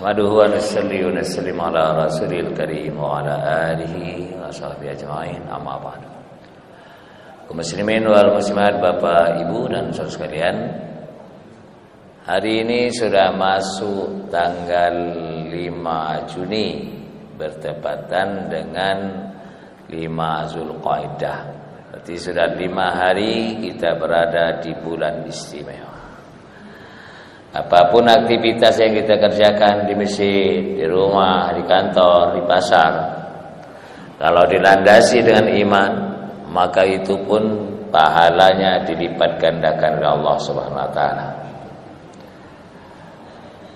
Nahmaduhu wa nusalli wa nusallim ala rasulil karim wa ala alihi wa sahbihi ajma'in, amma ba'du. Kaum muslimin wal muslimat, Bapak, Ibu dan saudara sekalian, hari ini sudah masuk tanggal 5 Juni bertepatan dengan 5 Zulqaidah. Berarti sudah 5 hari kita berada di bulan istimewa. Apapun aktivitas yang kita kerjakan di masjid, di rumah, di kantor, di pasar, kalau dilandasi dengan iman, maka itu pun pahalanya dilipat gandakan oleh Allah Subhanahu wa taala.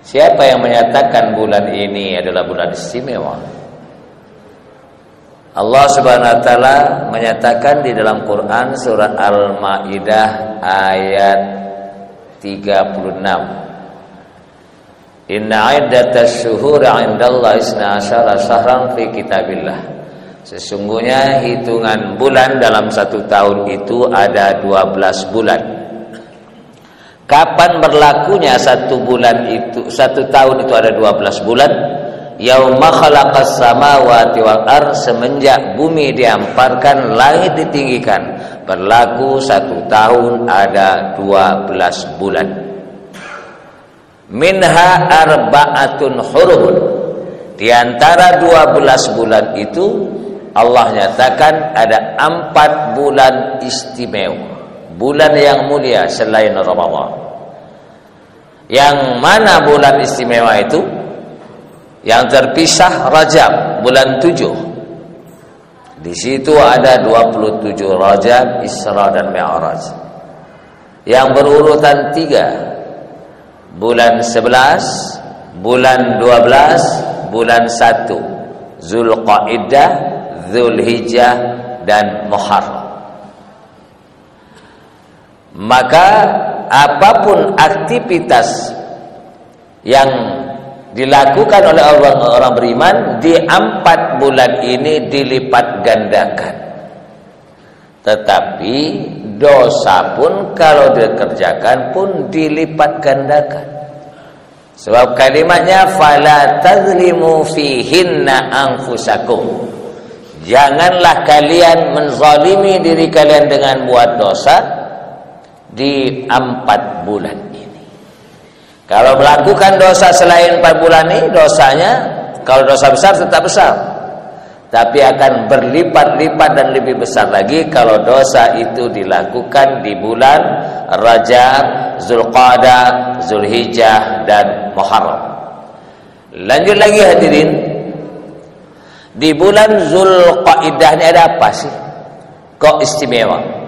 Siapa yang menyatakan bulan ini adalah bulan istimewa? Allah Subhanahu wa taala menyatakan di dalam Quran surat Al-Maidah ayat 36. Inna iddatas syuhuri 'indallahi 12 syahran fi kitabillah. Sesungguhnya hitungan bulan dalam satu tahun itu ada 12 bulan. Kapan berlakunya satu tahun itu ada 12 bulan? Yauma khalaqas samawati wal ardh, semenjak bumi dihamparkan, langit ditinggikan, berlaku satu tahun ada 12 bulan. Minha arba'atun hurum. Di antara 12 bulan itu Allah nyatakan ada 4 bulan istimewa, bulan yang mulia selain Ramadan. Yang mana bulan istimewa itu? Yang terpisah Rajab, bulan 7. Di situ ada 27 Rajab, Isra dan Mi'raj. Yang berurutan 3, bulan 11, bulan 12, bulan 1, Zulqaidah, Zulhijjah dan Muharram. Maka apapun aktivitas yang dilakukan oleh orang beriman di 4 bulan ini dilipat gandakan. Tetapi dosa pun kalau dikerjakan pun dilipat gandakan. Sebab kalimatnya fala tazlimu fihinna anfusakum. Janganlah kalian menzalimi diri kalian dengan buat dosa di 4 bulan ini. Kalau melakukan dosa selain 4 bulan ini, dosanya kalau dosa besar tetap besar, tapi akan berlipat-lipat dan lebih besar lagi kalau dosa itu dilakukan di bulan Rajab, Zulqa'dah, Zulhijjah dan Muharram. Lanjut lagi hadirin, di bulan Zulqaidah ini ada apa sih kok istimewa?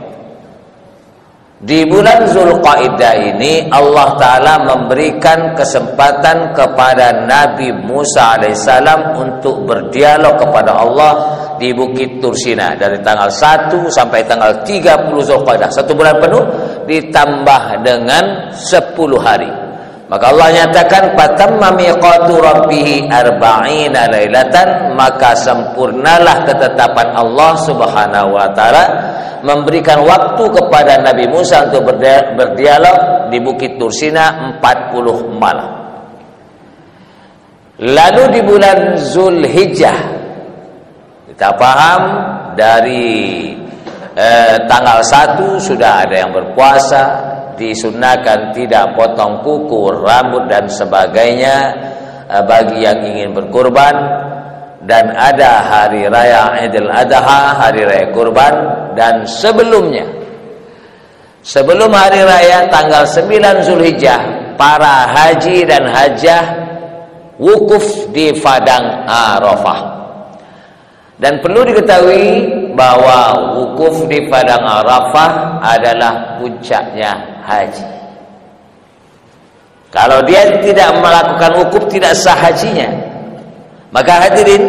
Di bulan Zulqaidah ini Allah Ta'ala memberikan kesempatan kepada Nabi Musa alaihissalam untuk berdialog kepada Allah di Bukit Tursina dari tanggal 1 sampai tanggal 30 Zulqaidah, 1 bulan penuh ditambah dengan 10 hari. Maka Allah nyatakan fatamma miqatu rabbih 40 lailatan, maka sempurnalah ketetapan Allah Subhanahu wa taala memberikan waktu kepada Nabi Musa untuk berdialog di Bukit Tursina 40 malam. Lalu di bulan Zulhijjah, kita paham dari tanggal 1 sudah ada yang berpuasa, disunahkan tidak potong kuku, rambut dan sebagainya bagi yang ingin berkurban, dan ada hari raya Idul Adha, hari raya kurban, dan sebelum hari raya tanggal 9 Zulhijjah, para haji dan hajjah wukuf di Padang Arafah. Dan perlu diketahui bahwa wukuf di Padang Arafah adalah puncaknya haji. Kalau dia tidak melakukan wukuf, tidak sah hajinya. Maka hadirin,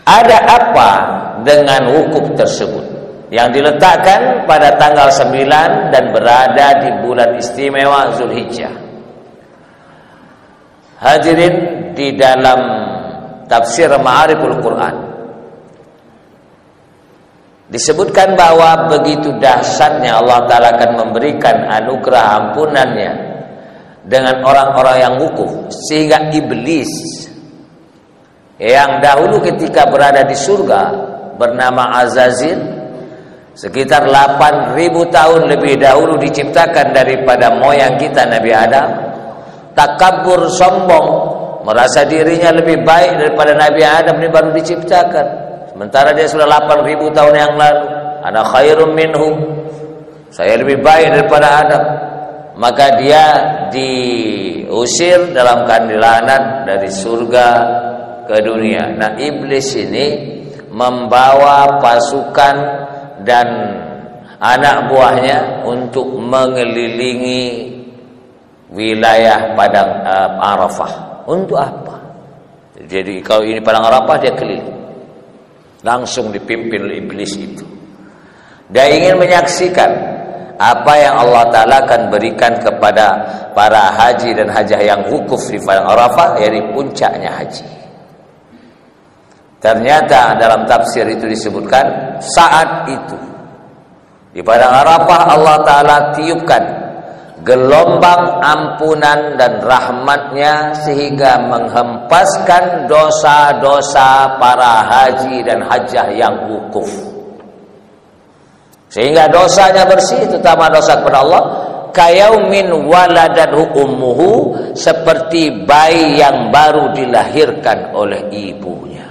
ada apa dengan wukuf tersebut yang diletakkan pada tanggal 9 dan berada di bulan istimewa Zulhijjah? Hadirin, di dalam tafsir Ma'ariful Quran disebutkan bahwa begitu dahsyatnya Allah Ta'ala akan memberikan anugerah ampunannya dengan orang-orang yang wukuf, sehingga iblis yang dahulu ketika berada di surga bernama Azazil, sekitar 8.000 tahun lebih dahulu diciptakan daripada moyang kita Nabi Adam, takabur, sombong, merasa dirinya lebih baik daripada Nabi Adam, ini baru diciptakan, sementara dia sudah 8.000 tahun yang lalu. Ana khairum minhu, saya lebih baik daripada Adam. Maka dia diusir dalam kandilanan dari surga ke dunia. Nah, iblis ini membawa pasukan dan anak buahnya untuk mengelilingi wilayah padang Arafah. Untuk apa? Jadi kalau ini padang Arafah, dia keliling, langsung dipimpin oleh iblis itu. Dia ingin menyaksikan apa yang Allah Ta'ala akan berikan kepada para haji dan hajah yang wukuf di padang Arafah, yaitu puncaknya haji. Ternyata dalam tafsir itu disebutkan, saat itu di padang Arafah Allah Ta'ala tiupkan gelombang ampunan dan rahmatnya, sehingga menghempaskan dosa-dosa para haji dan hajah yang wukuf, sehingga dosanya bersih, terutama dosa kepada Allah. Kayaumin waladadhu ummuhu, seperti bayi yang baru dilahirkan oleh ibunya.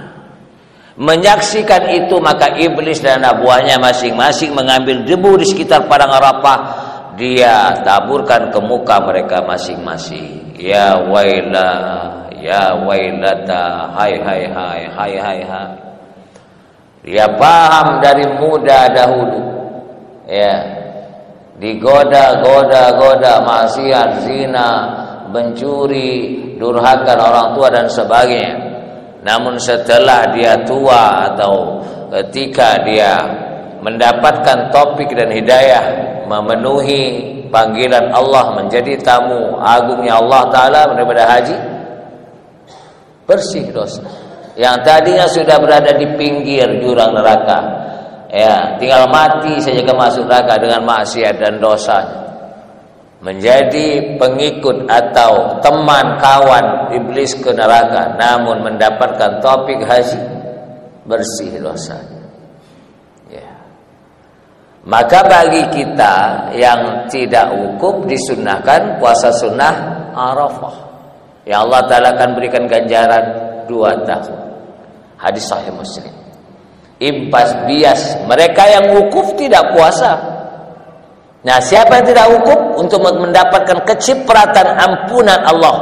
Menyaksikan itu, maka iblis dan anak buahnya masing-masing mengambil debu di sekitar padang Arafah, dia taburkan ke muka mereka masing-masing. Ya waila, ya wailata, hai hai hai, hai hai hai. Dia paham dari muda dahulu, ya, digoda maksiat, zina, mencuri, durhaka orang tua dan sebagainya. Namun setelah dia tua atau ketika dia mendapatkan taufik dan hidayah memenuhi panggilan Allah menjadi tamu agungnya Allah Ta'ala daripada haji, bersih dosa. Yang tadinya sudah berada di pinggir jurang neraka, ya, tinggal mati saja ke masuk neraka dengan maksiat dan dosanya, menjadi pengikut atau teman kawan iblis ke neraka, namun mendapatkan taufik haji, bersih dosanya. Ya. Maka bagi kita yang tidak wukuf disunnahkan puasa sunnah Arafah, ya Allah Ta'ala akan berikan ganjaran 2 tahun. Hadis Sahih Muslim. Impas bias mereka yang wukuf tidak puasa. Nah, siapa yang tidak wukuf untuk mendapatkan kecipratan ampunan Allah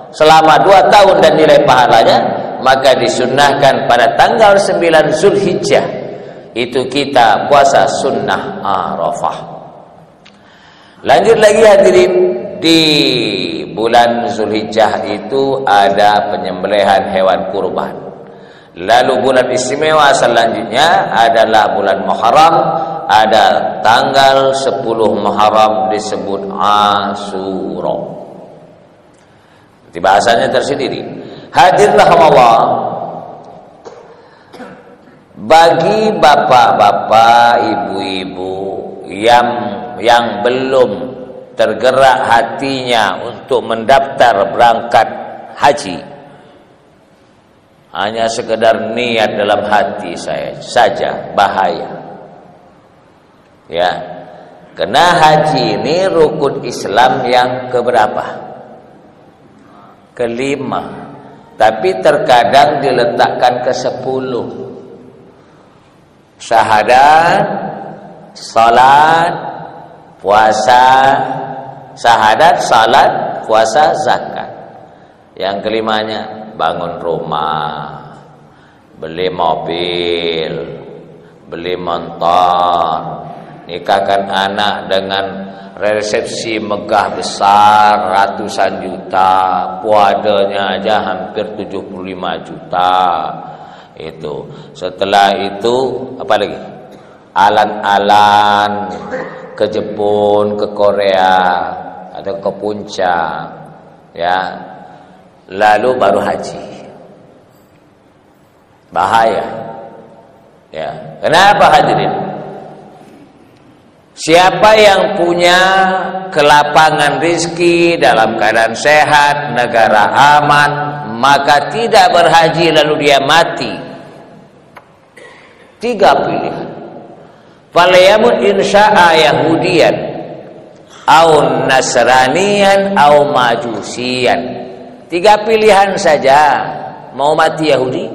selama 2 tahun dan nilai pahalanya, maka disunnahkan pada tanggal 9 Zulhijjah itu kita puasa sunnah Arafah. Lanjut lagi hadirin, di bulan Zulhijjah itu ada penyembelihan hewan kurban. Lalu bulan istimewa selanjutnya adalah bulan Muharram, ada tanggal 10 Muharram disebut Asyura. Di bahasanya tersendiri. Hadirlah Allah, bagi bapak-bapak, ibu-ibu yang belum tergerak hatinya untuk mendaftar berangkat haji, hanya sekedar niat dalam hati saya saja, bahaya. Ya, karena haji ini rukun Islam yang keberapa? Kelima. Tapi terkadang diletakkan ke-10. Syahadat, salat, puasa, syahadat, salat, puasa, zakat. Yang kelimanya bangun rumah, beli mobil, beli motor, nikahkan anak dengan resepsi megah besar ratusan juta, puadanya aja hampir 75 juta. Itu setelah itu apa lagi? Alan-alan ke Jepun, ke Korea atau ke puncak, ya, lalu baru haji. Bahaya, ya. Kenapa hadirin? Siapa yang punya kelapangan rizki dalam keadaan sehat, negara aman, maka tidak berhaji lalu dia mati. 3 pilihan. Falyamut insya'a yahudiyan au nasraniyan au majusiyan. 3 pilihan saja. Mau mati Yahudi,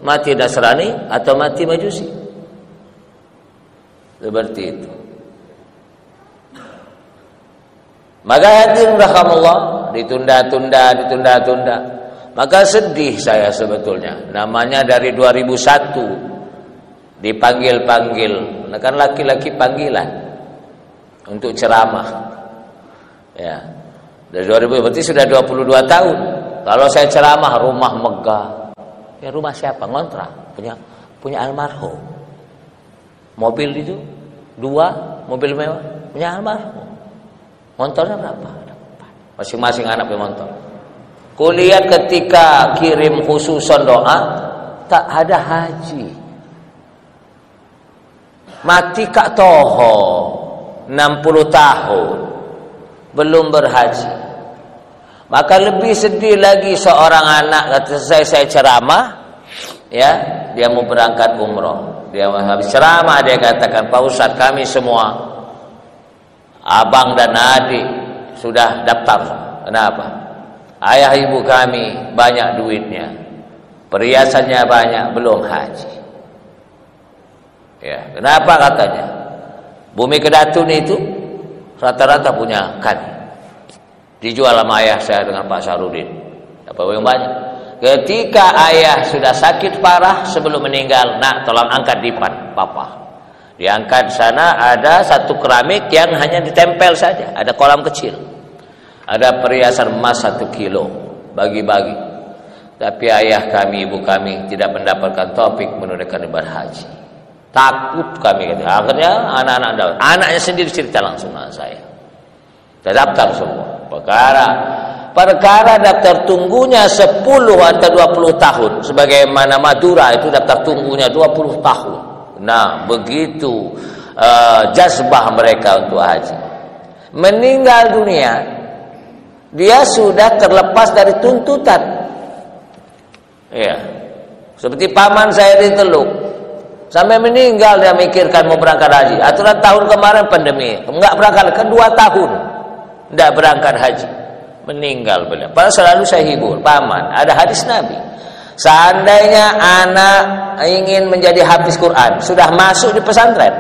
mati Nasrani, atau mati Majusi. Seperti itu. Maka hadirin rahimakumullah, ditunda-tunda. Maka sedih saya sebetulnya. Namanya dari 2001 dipanggil-panggil, kan laki-laki panggilan untuk ceramah. Ya. Dari 2000 berarti sudah 22 tahun. Kalau saya ceramah rumah megah. Ya rumah siapa? Ngontrak, punya almarhum. Mobil itu 2 mobil mewah, punya almarhum. Motornya berapa? Masing-masing anak punya motor. Kulihat ketika kirim khususon doa, tak ada haji. Mati Kak Toho 60 tahun belum berhaji. Maka lebih sedih lagi seorang anak, kata saya ceramah, ya, dia mau berangkat umroh. Dia habis ceramah dia katakan, Pak Ustadz, kami semua abang dan adik sudah daftar. Kenapa? Ayah ibu kami banyak duitnya, perhiasannya banyak, belum haji. Ya, kenapa katanya? Bumi Kedatun itu rata-rata punya kami. Dijual sama ayah saya dengan Pak Sarudin. Apa yang banyak? Ketika ayah sudah sakit parah sebelum meninggal, nak tolong angkat dipan, papa. Diangkat sana ada satu keramik yang hanya ditempel saja, ada kolam kecil. Ada perhiasan emas 1 kilo, bagi-bagi. Tapi ayah kami, ibu kami tidak mendapatkan taufik menunaikan ibadah haji. Takut kami. Akhirnya anaknya sendiri cerita langsung sama saya. Saya daftar semua. Perkara daftar tunggunya 10 atau 20 tahun. Sebagaimana Madura itu daftar tunggunya 20 tahun. Nah, begitu jazbah mereka untuk haji. Meninggal dunia, dia sudah terlepas dari tuntutan. Ya. Seperti paman saya di Teluk. Sampai meninggal dia mikirkan mau berangkat haji. Aturan tahun kemarin pandemi, enggak berangkat, ke 2 tahun enggak berangkat haji. Meninggal beliau. Padahal selalu saya hibur, paman, ada hadis Nabi. Seandainya anak ingin menjadi hafiz Quran, sudah masuk di pesantren,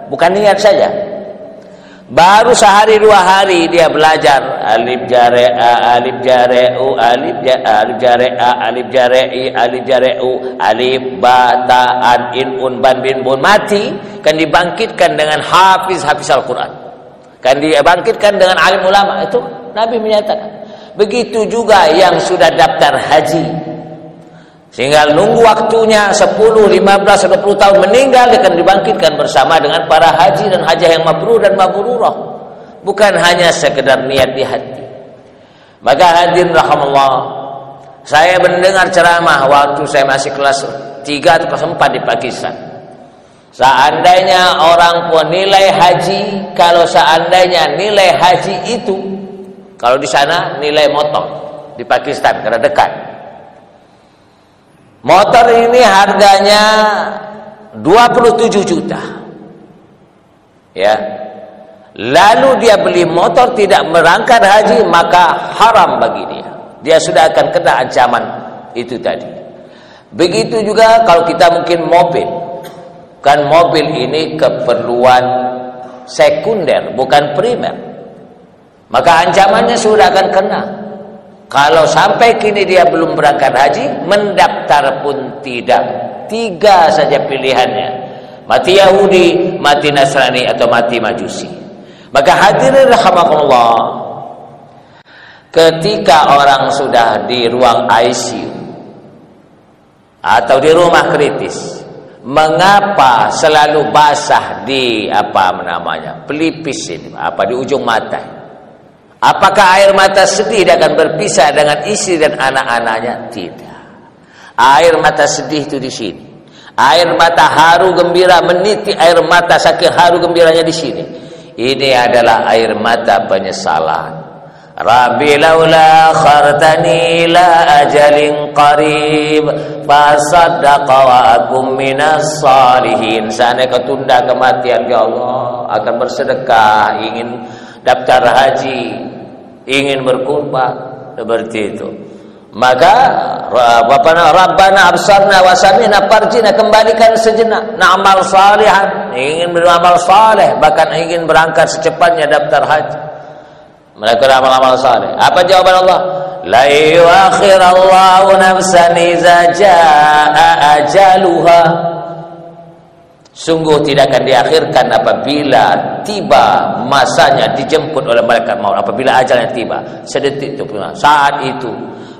bukan niat saja. Baru sehari 2 hari dia belajar alif jare a, alif jare u, alif jare a, alif jare i, alif jare u, alif ba ta an in un ban bin bun, mati kan dibangkitkan dengan hafiz Al-Quran. Kan dibangkitkan dengan alim ulama. Itu Nabi menyatakan. Begitu juga yang sudah daftar haji, sehingga nunggu waktunya 10, 15, 20 tahun meninggal, dia akan dibangkitkan bersama dengan para haji dan hajah yang mabrur dan mabrurah. Bukan hanya sekedar niat di hati. Maka hadirin rahimallah, saya mendengar ceramah waktu saya masih kelas 3 atau kelas 4 di Pakistan. Seandainya orang pun nilai haji, kalau seandainya nilai haji itu, kalau di sana nilai motor di Pakistan karena dekat. Motor ini harganya 27 juta. Ya. Lalu dia beli motor tidak berangkat haji, maka haram bagi dia. Dia sudah akan kena ancaman itu tadi. Begitu juga kalau kita mungkin mobil. Kan mobil ini keperluan sekunder, bukan primer. Maka ancamannya sudah akan kena. Kalau sampai kini dia belum berangkat haji, mendaftar pun tidak. 3 saja pilihannya. Mati Yahudi, mati Nasrani, atau mati Majusi. Maka hadirin rahimakumullah, ketika orang sudah di ruang ICU atau di rumah kritis, mengapa selalu basah di pelipis ini, di ujung mata? Apakah air mata sedih dia akan berpisah dengan istri dan anak-anaknya? Tidak. Air mata sedih itu di sini. Air mata haru gembira meniti air mata saking haru gembiranya di sini. Ini adalah air mata penyesalan. Rabbi laula akhartani ila ajalin qarib fasaddaqa wa akum minas salihin. Seandainya kau tunda kematian, ya Allah, akan bersedekah, ingin daftar haji, ingin berkurban, seperti itu. Maka Rabbana absarna wa sami'na farjina, kembalikan sejenak, na'mal salihan, ingin beramal saleh, bahkan ingin berangkat secepatnya daftar haji, melakukan amal-amal saleh. Apa jawaban Allah? La yuakhirallahu nafsan iza jaa ajaluha. Sungguh tidak akan diakhirkan apabila tiba masanya, dijemput oleh malaikat maut. Apabila ajalnya tiba, sedetik itu pun, saat itu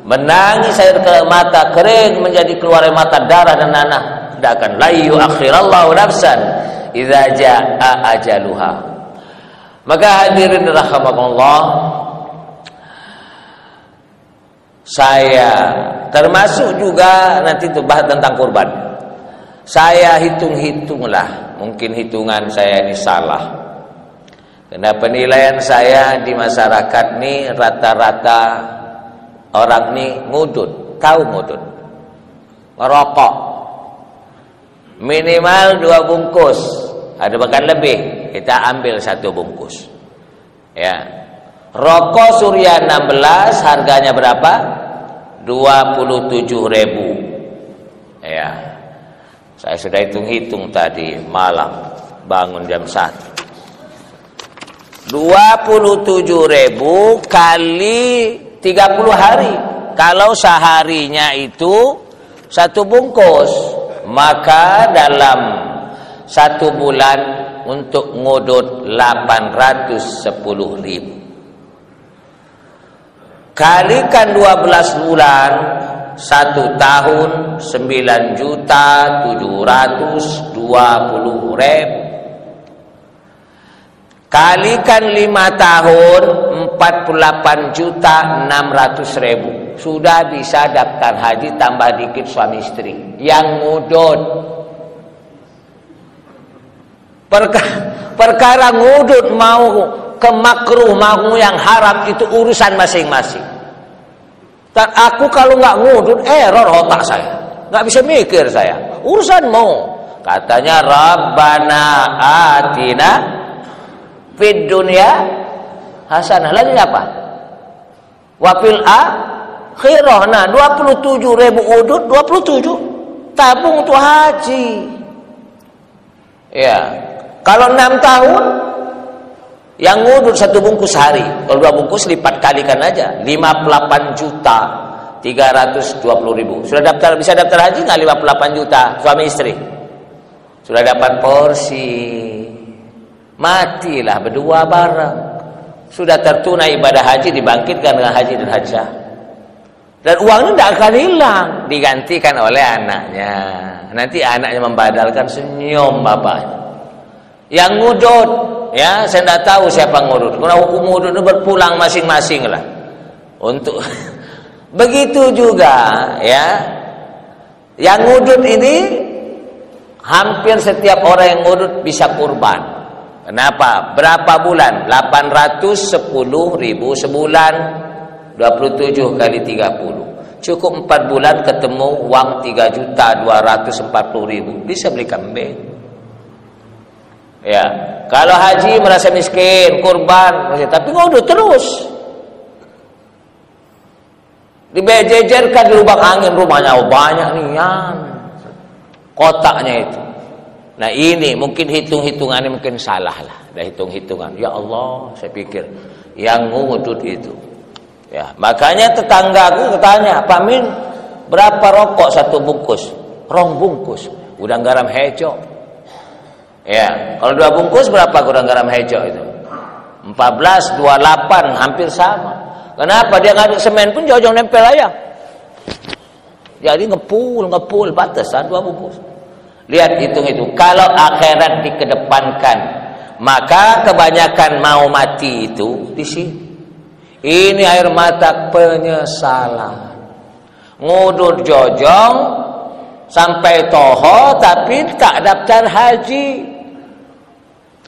menangis air ke mata, kering menjadi keluar air mata, darah dan nanah. Tidak akan. La yuakhirallahu nafsan iza jaa ajaluha. Maka hadirin rahimakumullah, saya termasuk juga nanti itu bahas tentang kurban. Saya hitung-hitunglah, mungkin hitungan saya ini salah. Karena penilaian saya di masyarakat ini rata-rata orang ini ngudut, tahu ngudut, ngerokok minimal 2 bungkus, ada bahkan lebih. Kita ambil 1 bungkus. Ya. Rokok Surya 16 harganya berapa? 27.000. Ya. Saya sudah hitung-hitung tadi malam, bangun jam 1. 27.000 kali 30 hari. Kalau seharinya itu 1 bungkus, maka dalam 1 bulan untuk ngudut 810.000. Kalikan 12 bulan, 1 tahun 9.720.000. Kalikan 5 tahun 48.600.000. Sudah bisa daftar haji, tambah dikit suami istri yang ngudut. Perkara ngudut mau ke makruh, mau yang haram, itu urusan masing-masing. Dan aku kalau nggak ngudut, error otak saya, nggak bisa mikir saya. Urusanmu. Katanya Rabbana atina fid dunya hasanah. Lagi apa? Wa fil akhirah. Nah, 27.000 udut, 27 tabung untuk haji. Ya. Kalau 6 tahun yang ngudut 1 bungkus hari, kalau 2 bungkus lipat kalikan aja, 58.320.000. Sudah daftar, bisa daftar haji nggak 58 juta suami istri? Sudah dapat porsi. Matilah berdua bareng. Sudah tertunai ibadah haji, dibangkitkan dengan haji dan hajjah. Dan uangnya tidak akan hilang, digantikan oleh anaknya. Nanti anaknya membadalkan senyum bapaknya. Yang ngudut, ya saya tidak tahu siapa ngudut. Karena hukum ngudut itu berpulang masing-masing lah. Untuk begitu juga, ya. Yang ngudut ini hampir setiap orang yang ngudut bisa kurban. Kenapa? Berapa bulan? 810.000 sebulan. 27 kali 30. Cukup 4 bulan ketemu uang 3.240.000. Bisa beli kambing. Ya, kalau haji merasa miskin, kurban, tapi ngudut terus. Dibejejerkan di lubang angin rumahnya, banyak nih yang kotaknya itu. Nah ini mungkin hitung-hitungannya mungkin salah lah. Dah hitung-hitungan. Ya Allah, saya pikir yang ngudut itu. Ya, makanya tetanggaku tanya, Pak Min, berapa rokok 1 bungkus? 2 bungkus. Udang garam hejo. Ya, kalau 2 bungkus berapa gudang garam hejo itu? 14.28, hampir sama. Kenapa? Dia ngaduk semen pun jauh-jauh nempel aja. Jadi ngepul, batasan 2 bungkus. Lihat hitung itu. Kalau akhirat dikedepankan, maka kebanyakan mau mati itu di sini. Ini air mata penyesalan. Ngudut jojong sampai toho tapi tak daftar haji.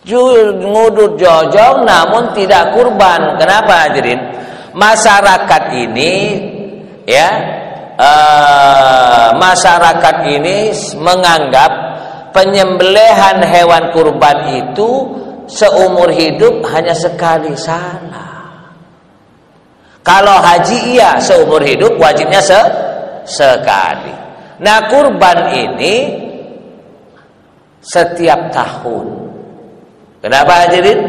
ngudut jojong namun tidak kurban. Kenapa hadirin? Masyarakat ini ya, masyarakat ini menganggap penyembelihan hewan kurban itu seumur hidup hanya sekali. Salah. Kalau haji iya seumur hidup, wajibnya sekali. Nah, kurban ini setiap tahun. Kenapa hadirin?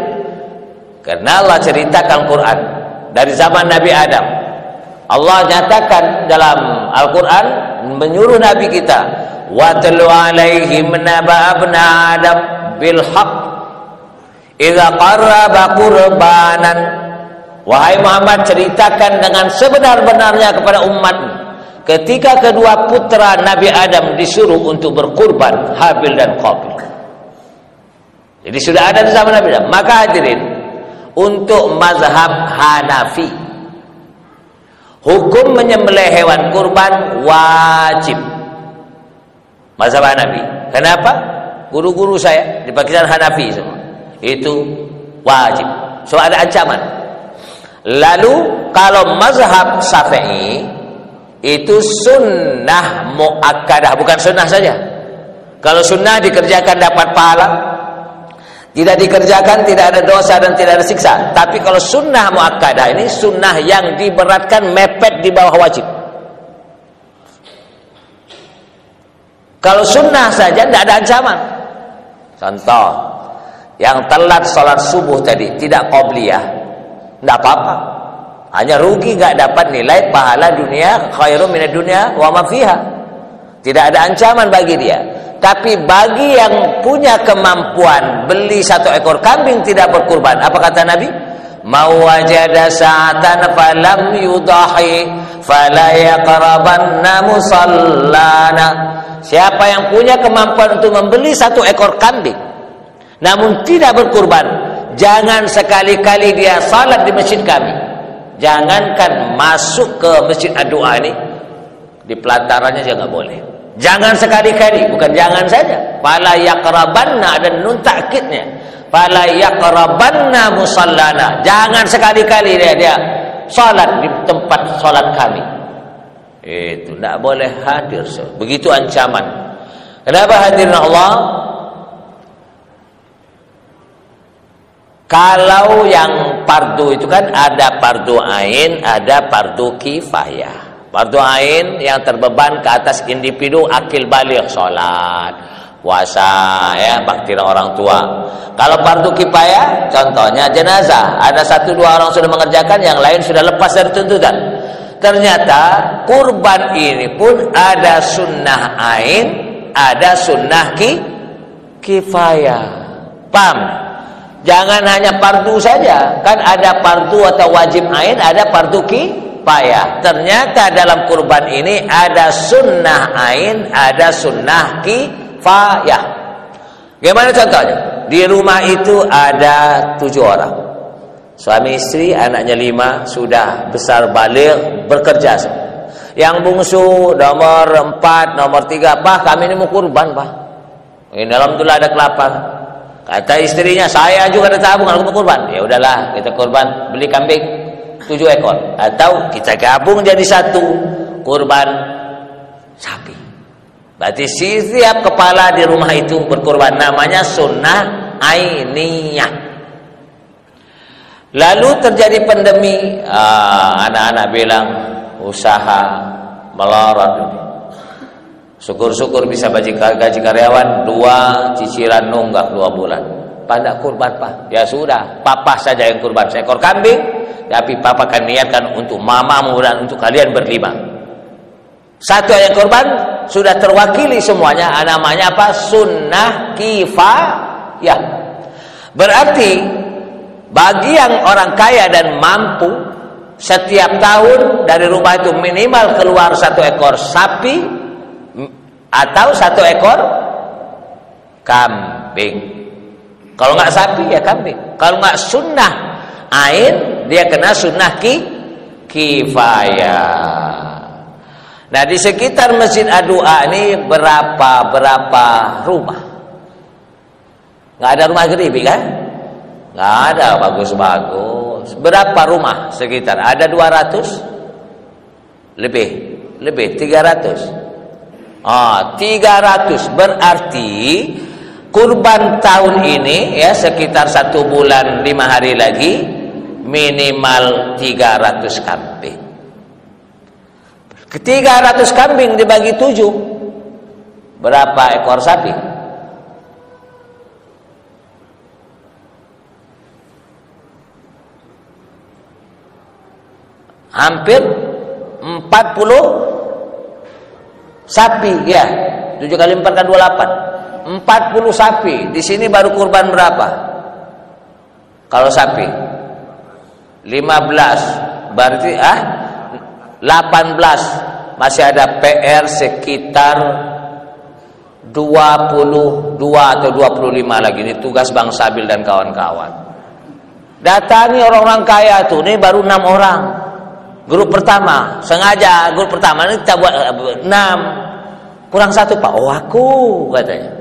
Karena Allah ceritakan Quran dari zaman Nabi Adam. Allah nyatakan dalam Al-Quran, menyuruh Nabi kita, watlu alaihim naba abna Adam bil haq idza qarraba qurbanan. Wahai Muhammad, ceritakan dengan sebenar-benarnya kepada umatmu ketika kedua putra Nabi Adam disuruh untuk berkurban, Habil dan Qabil. Jadi sudah ada di zaman Nabi Adam. Maka hadirin, untuk mazhab Hanafi, hukum menyembelih hewan kurban wajib. Mazhab Hanafi. Kenapa? Guru-guru saya di Pakistan Hanafi semua. Itu wajib. So ada ancaman. Lalu kalau mazhab Syafi'i itu sunnah muakkadah, bukan sunnah saja. Kalau sunnah dikerjakan dapat pahala, tidak dikerjakan tidak ada dosa dan tidak ada siksa. Tapi kalau sunnah muakkadah ini sunnah yang diberatkan, mepet di bawah wajib. Kalau sunnah saja tidak ada ancaman. Contoh, yang telat sholat subuh tadi tidak qobliyah, tidak apa-apa. Hanya rugi, nggak dapat nilai pahala dunia, khairun minad dunya wa ma fiha. Tidak ada ancaman bagi dia. Tapi bagi yang punya kemampuan beli 1 ekor kambing tidak berkurban, apa kata Nabi? Mau wajada sa'atan falam yudahi fala yaqrabanna musallana. Siapa yang punya kemampuan untuk membeli 1 ekor kambing namun tidak berkurban, jangan sekali-kali dia salat di masjid kami. Jangankan masuk ke masjid Ad-Du'a ini, di pelatarannya juga nggak boleh. Jangan sekali-kali, bukan jangan saja. Fala yaqrabanna, ada nun takkidnya. Fala yaqrabanna musallana. Jangan sekali-kali dia salat di tempat salat kami. Itu tidak boleh hadir. Begitu ancaman. Kenapa hadirin Allah? Kalau yang fardu itu kan ada fardu ain, ada fardu kifayah. Fardu ain yang terbeban ke atas individu akil baligh, salat, puasa, ya, bakti orang tua. Kalau fardu kifayah, contohnya jenazah, ada 1-2 orang sudah mengerjakan, yang lain sudah lepas dari tuntutan. Ternyata kurban ini pun ada sunnah ain, ada sunnah kifayah. Paham? Jangan hanya fardu saja, kan ada fardu atau wajib ain, ada fardu kifayah. Ternyata dalam kurban ini ada sunnah ain, ada sunnah kifayah. Gimana contohnya? Di rumah itu ada 7 orang, suami istri, anaknya 5, sudah besar baligh, bekerja semua. Yang bungsu nomor 4, nomor 3, Pak, kami ini mau kurban, Pak. Ini alhamdulillah ada kelapa. Kata istrinya, saya juga ada tabung, aku mau kurban. Ya udahlah, kita kurban, beli kambing 7 ekor, atau kita gabung jadi 1, kurban sapi. Berarti setiap kepala di rumah itu berkurban, namanya sunnah ainiyah. Lalu terjadi pandemi, anak-anak bilang usaha melorot. Syukur-syukur bisa gaji karyawan 2, cicilan nunggak 2 bulan. Pak, tidak kurban, Pak. Ya sudah, papa saja yang kurban 1 ekor kambing, tapi papa akan niatkan untuk mamamu dan untuk kalian berlima. 1 yang kurban sudah terwakili semuanya, namanya apa? Sunnah kifayah. Berarti bagi yang orang kaya dan mampu, setiap tahun dari rumah itu minimal keluar 1 ekor sapi atau 1 ekor kambing. Kalau nggak sapi ya kambing. Kalau nggak sunnah ain, dia kena sunnah kifayah. Nah, di sekitar Masjid Ad-Du'a ini berapa rumah? Nggak ada rumah geribik kan? Nggak ada, bagus-bagus. Berapa rumah sekitar? Ada 200? Lebih 300. 300 berarti kurban tahun ini ya sekitar 1 bulan 5 hari lagi minimal 300 kambing. 300 kambing dibagi 7 berapa ekor sapi? Hampir 40 sapi ya. 7 kali 4 kan 28. 40 sapi. Di sini baru kurban berapa? Kalau sapi 15 berarti 18. Masih ada PR sekitar 22 atau 25 lagi. Ini tugas Bang Sabil dan kawan-kawan. Datangi orang-orang kaya tuh. Ini baru 6 orang. Grup pertama, sengaja grup pertama ini kita buat 6. Kurang 1 Pak. Oh aku katanya.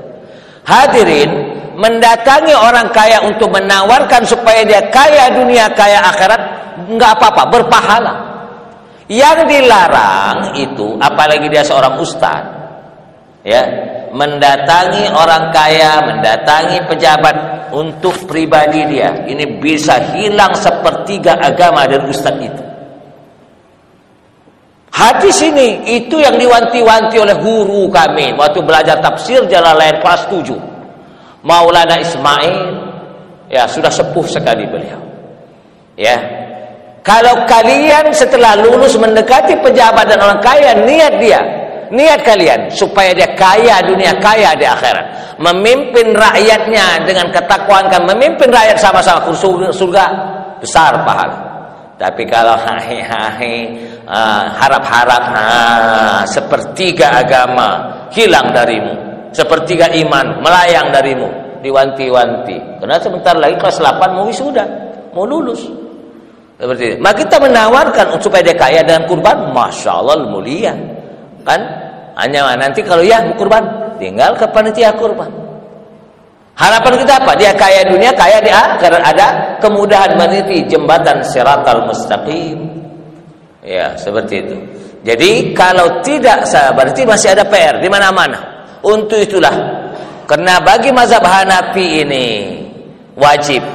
Hadirin, mendatangi orang kaya untuk menawarkan supaya dia kaya dunia, kaya akhirat, enggak apa-apa, berpahala. Yang dilarang itu, apalagi dia seorang ustaz, ya, mendatangi orang kaya, mendatangi pejabat untuk pribadi dia. Ini bisa hilang sepertiga agama dari ustaz itu. Hadis ini itu yang diwanti-wanti oleh guru kami waktu belajar tafsir Jalalain kelas 7. Maulana Ismail, ya sudah sepuh sekali beliau. Ya. Kalau kalian setelah lulus mendekati pejabat dan orang kaya, niat kalian supaya dia kaya dunia, kaya di akhirat. Memimpin rakyatnya dengan ketakwaan, memimpin rakyat sama-sama ke surga, besar pahala. Tapi kalau harap-harap sepertiga agama hilang darimu, sepertiga iman melayang darimu, diwanti-wanti. Karena sebentar lagi kelas 8 mau wisuda, mau lulus. Seperti itu. Maka kita menawarkan supaya dia kaya dengan kurban, masya Allah mulia, kan? Hanya nanti kalau ya mau kurban, tinggal ke panitia kurban. Harapan kita apa? Dia kaya dunia, kaya di akhirat, ada kemudahan meniti jembatan Shiratal Mustaqim. Ya, seperti itu. Jadi kalau tidak berarti masih ada PR di mana-mana. Untuk itulah, karena bagi mazhab Hanafi ini wajib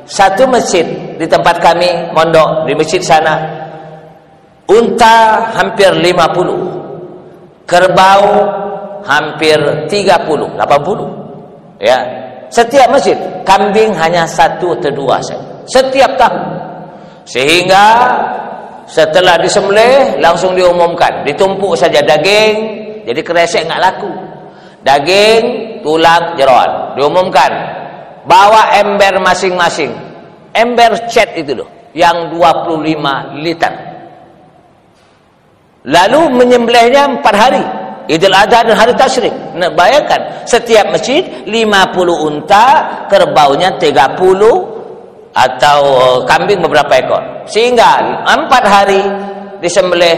satu masjid di tempat kami mondok di masjid sana, unta hampir 50, kerbau hampir 30, 80. Ya. Setiap masjid, kambing hanya 1 atau 2 saja. Setiap tahun. Sehingga setelah disembelih langsung diumumkan, ditumpuk saja daging, jadi kresek nggak laku. Daging, tulang, jeroan, diumumkan. Bawa ember masing-masing. Ember cat itu loh, yang 25 liter. Lalu menyembelihnya 4 hari. Idul Adha dan hari tasyrik. Nah, bayangkan, setiap masjid 50 unta, kerbaunya 30 atau kambing beberapa ekor. Sehingga 4 hari disembelih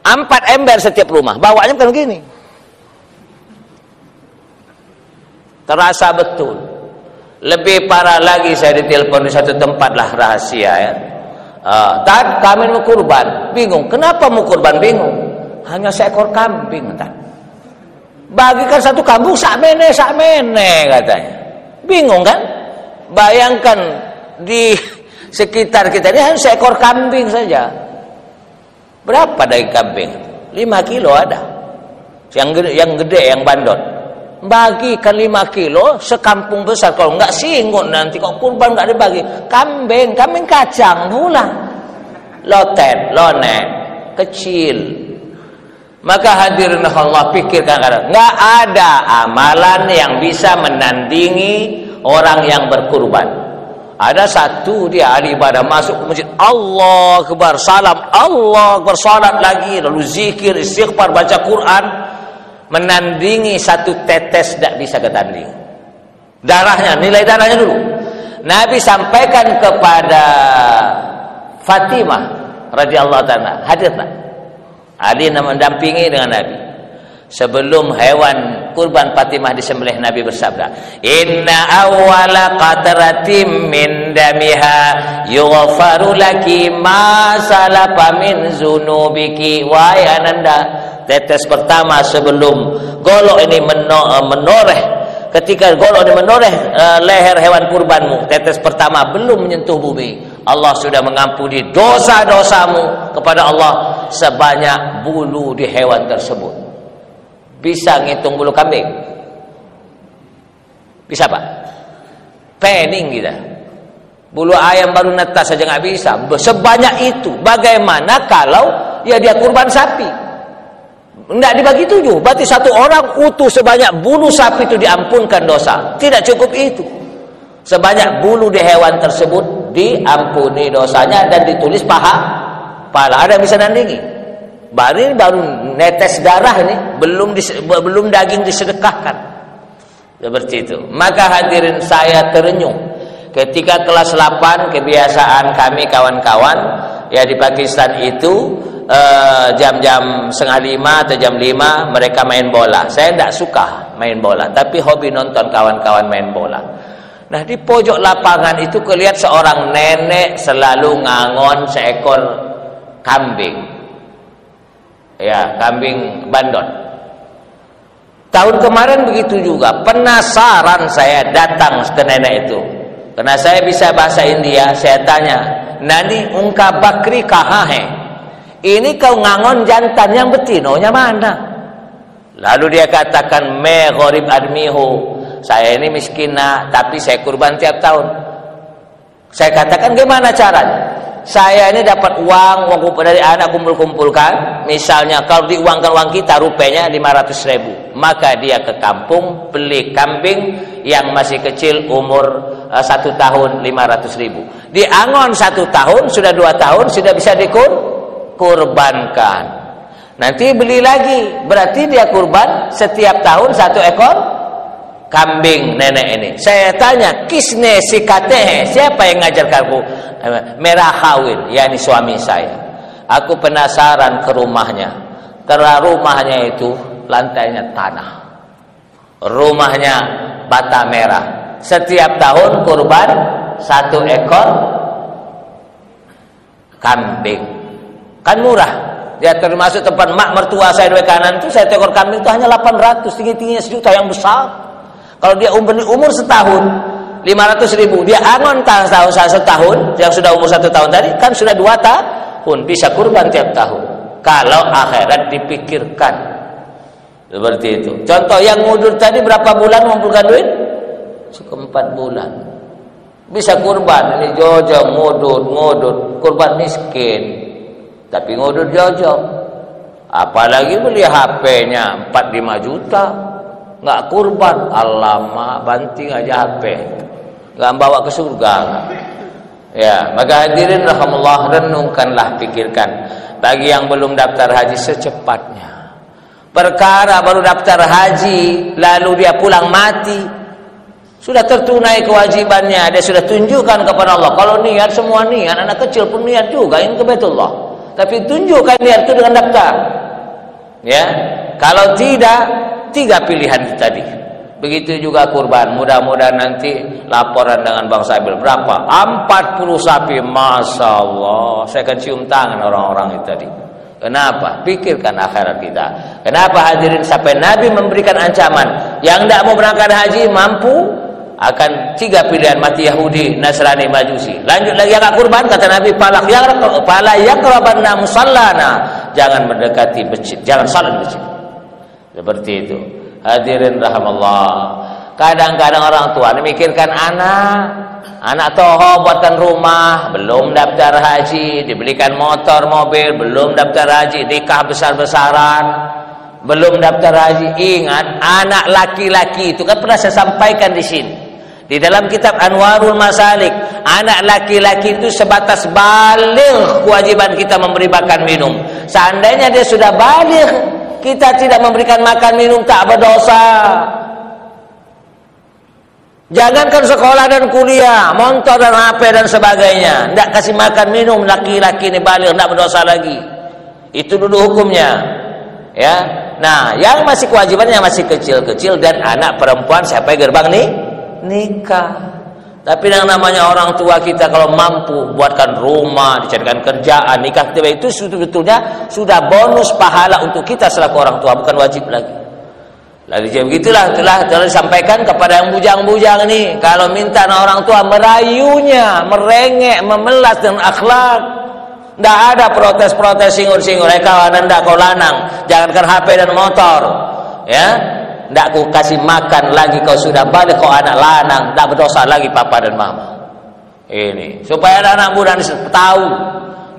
4 ember setiap rumah. Bawanya kan begini. Terasa betul. Lebih parah lagi, saya ditelepon di satu tempat lah rahasia ya. Kami mau kurban, bingung. Kenapa mau kurban bingung? Hanya seekor kambing, entah. Bagikan satu kampung sakmene katanya. Bingung kan? Bayangkan di sekitar kita ini hanya seekor kambing saja. Berapa daging kambing? 5 kilo ada. Yang gede, yang bandot. Bagikan 5 kilo sekampung besar. Kalau enggak singgung nanti kok kurban enggak dibagi. Kambing kacang pula. Loten, lonek, kecil. Maka hadirin Allah, pikirkan, nggak ada amalan yang bisa menandingi orang yang berkurban. Ada satu dia ahli ibadah masuk ke masjid, Allah Akbar, salam, Allah Akbar, salat lagi, lalu zikir, istighfar, baca Quran, menandingi satu tetes tidak bisa ketanding. Darahnya, nilai darahnya dulu. Nabi sampaikan kepada Fatimah radhiyallahu ta'ala, hadir tak? Ali mendampingi dengan Nabi. Sebelum hewan kurban Fatimah disembelih, Nabi bersabda, "Inna awwala qatratin min damiha yughfaru laki ma salafa min zunubiki." Wahai Ananda, tetes pertama sebelum golok ini menoreh, ketika golok ini menoreh leher hewan kurbanmu, tetes pertama belum menyentuh bumi, Allah sudah mengampuni dosa-dosamu kepada Allah sebanyak bulu di hewan tersebut. Bisa ngitung bulu kambing? Bisa Pak? Pening kita. Bulu ayam baru netas saja nggak bisa. Sebanyak itu. Bagaimana kalau ya dia kurban sapi? Nggak dibagi 7. Berarti satu orang utuh sebanyak bulu sapi itu diampunkan dosa. Tidak cukup itu. Sebanyak bulu di hewan tersebut diampuni dosanya dan ditulis pahala. Ada yang bisa nandingi? Baru netes darah ini, belum daging disedekahkan. Seperti itu. Maka hadirin, saya terenyuh ketika kelas 8 kebiasaan kami kawan-kawan ya di Pakistan itu jam-jam 4:30 atau jam 5 mereka main bola. Saya tidak suka main bola, tapi hobi nonton kawan-kawan main bola. Nah, di pojok lapangan itu kelihatan seorang nenek selalu ngangon seekor kambing. Ya, kambing bandot. Tahun kemarin begitu juga. Penasaran saya datang ke nenek itu. Karena saya bisa bahasa India, saya tanya, "Nani ungka bakri kahahe?" Ini kau ngangon jantan, yang betinonya mana? Lalu dia katakan, "Me gharib admihu." Saya ini miskin nak, tapi saya kurban tiap tahun. Saya katakan, "Gimana caranya?" Saya ini dapat uang dari anak kumpul-kumpulkan. Misalnya kalau diuangkan uang kita rupiahnya 500.000, maka dia ke kampung beli kambing yang masih kecil umur 1 tahun 500.000. Diangon 1 tahun, sudah 2 tahun sudah bisa dikurbankan. Nanti beli lagi, berarti dia kurban setiap tahun 1 ekor kambing nenek ini. Saya tanya, "Kisne sikateh?" Siapa yang ngajarkan aku? Merah Khawil, yakni suami saya. Aku penasaran ke rumahnya. Karena rumahnya itu lantainya tanah. Rumahnya bata merah. Setiap tahun kurban 1 ekor kambing. Kan murah. Ya, termasuk tempat mak mertua saya di kanan itu, 1 ekor kambing itu hanya 800, tinggi-tingginya 1 juta, yang besar. Kalau dia umur setahun, 500.000, dia angon setahun, yang sudah umur 1 tahun tadi kan sudah 2 tahun, bisa kurban tiap tahun. Kalau akhirat dipikirkan seperti itu. Contoh yang ngudur tadi berapa bulan mengumpulkan duit? Cukup 4 bulan. Bisa kurban. Ini jojo ngudut, kurban miskin, tapi ngudut jojo. Apalagi beli HP-nya 4-5 juta. Nggak kurban, alamak, banting aja HP, nggak bawa ke surga. Ya, maka hadirin rahimallah, renungkanlah, pikirkan. Bagi yang belum daftar haji, secepatnya. Perkara baru daftar haji, lalu dia pulang mati, sudah tertunai kewajibannya, dia sudah tunjukkan kepada Allah. Kalau niat, semua niat, anak kecil pun niat juga ingin ke Baitullah, tapi tunjukkan niat itu dengan daftar. Ya, kalau tidak, 3 pilihan itu tadi. Begitu juga kurban. Mudah-mudahan nanti laporan dengan Bang Sabil berapa? 40 sapi, masya Allah. Saya akan cium tangan orang-orang itu tadi. Kenapa? Pikirkan akhirat kita. Kenapa hadirin sampai Nabi memberikan ancaman yang tidak mau berangkat haji mampu akan 3 pilihan, mati Yahudi, Nasrani, Majusi. Lanjut lagi yang kurban, kata Nabi, "Fala yaqrabanna musallana." Jangan mendekati masjid, jangan salat masjid. Seperti itu. Hadirin rahimallah. Kadang-kadang orang tua memikirkan anak toho buatkan rumah, belum daftar haji, dibelikan motor, mobil, belum daftar haji, nikah besar-besaran, belum daftar haji. Ingat, anak laki-laki itu kan pernah saya sampaikan di sini. Di dalam kitab Anwarul Masalik, anak laki-laki itu sebatas baligh kewajiban kita memberi makan minum. Seandainya dia sudah baligh, kita tidak memberikan makan minum, tak berdosa. Jangankan sekolah dan kuliah, motor dan HP dan sebagainya, tidak kasih makan minum, laki-laki ini balik, tidak berdosa lagi. Itu dulu hukumnya. Ya, Nah, yang masih kewajibannya masih kecil-kecil dan anak perempuan sampai gerbang nikah. Tapi yang namanya orang tua kita kalau mampu buatkan rumah, dicarikan kerjaan, nikah kita itu sebetulnya sudah bonus pahala untuk kita selaku orang tua, bukan wajib lagi. Lalu begitulah telah disampaikan kepada yang bujang-bujang ini, kalau minta orang tua merayunya, merengek, memelas dengan akhlak. Tidak ada protes-protes singur-singur, anda kau lanang, jangankan HP dan motor, ya. Tidak ku kasih makan lagi, kau sudah balik, kau anak lanang, tidak berdosa lagi papa dan mama. Ini supaya anak muda tahu.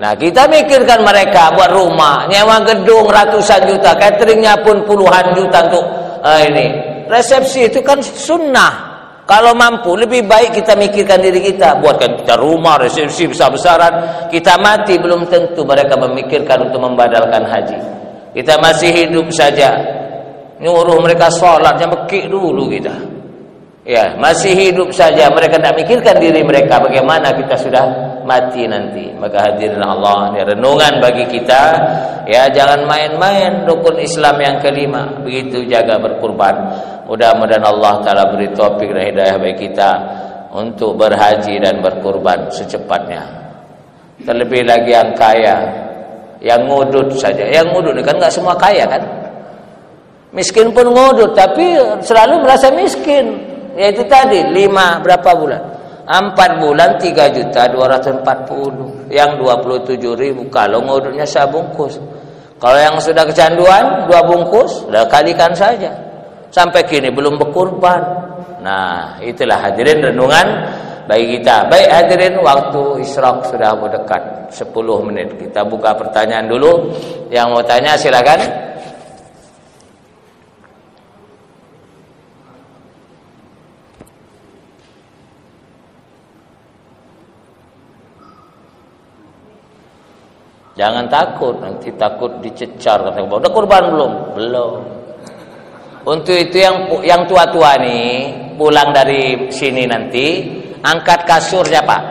Nah, kita mikirkan mereka buat rumah, nyewa gedung ratusan juta, cateringnya pun puluhan juta untuk ini. Resepsi itu kan sunnah. Kalau mampu, lebih baik kita mikirkan diri kita, buatkan kita rumah, resepsi besar-besaran. Kita mati belum tentu mereka memikirkan untuk membadalkan haji. Kita masih hidup saja, nyuruh mereka sholat, yang bekik dulu kita. Ya, masih hidup saja, mereka tidak mikirkan diri mereka, bagaimana kita sudah mati nanti. Maka hadirin Allah, ini renungan bagi kita. Ya, jangan main-main rukun Islam yang kelima. Begitu jaga berkurban. Mudah-mudahan Allah Ta'ala beri taufik dan hidayah bagi kita untuk berhaji dan berkurban secepatnya. Terlebih lagi yang kaya, yang ngudut saja. Yang ngudut kan nggak semua kaya kan? Miskin pun ngudut, tapi selalu merasa miskin. Yaitu tadi 5 berapa bulan? 4 bulan 3.240.000, yang 27.000 kalau ngudutnya sebungkus. Kalau yang sudah kecanduan 2 bungkus, sudah kalikan saja. Sampai kini belum berkurban. Nah, itulah hadirin renungan bagi kita. Baik hadirin, waktu isyraq sudah mendekat 10 menit. Kita buka pertanyaan dulu. Yang mau tanya silakan. Jangan takut, nanti takut dicecar. Udah kurban belum? Belum. Untuk itu yang tua-tua nih pulang dari sini nanti angkat kasurnya Pak.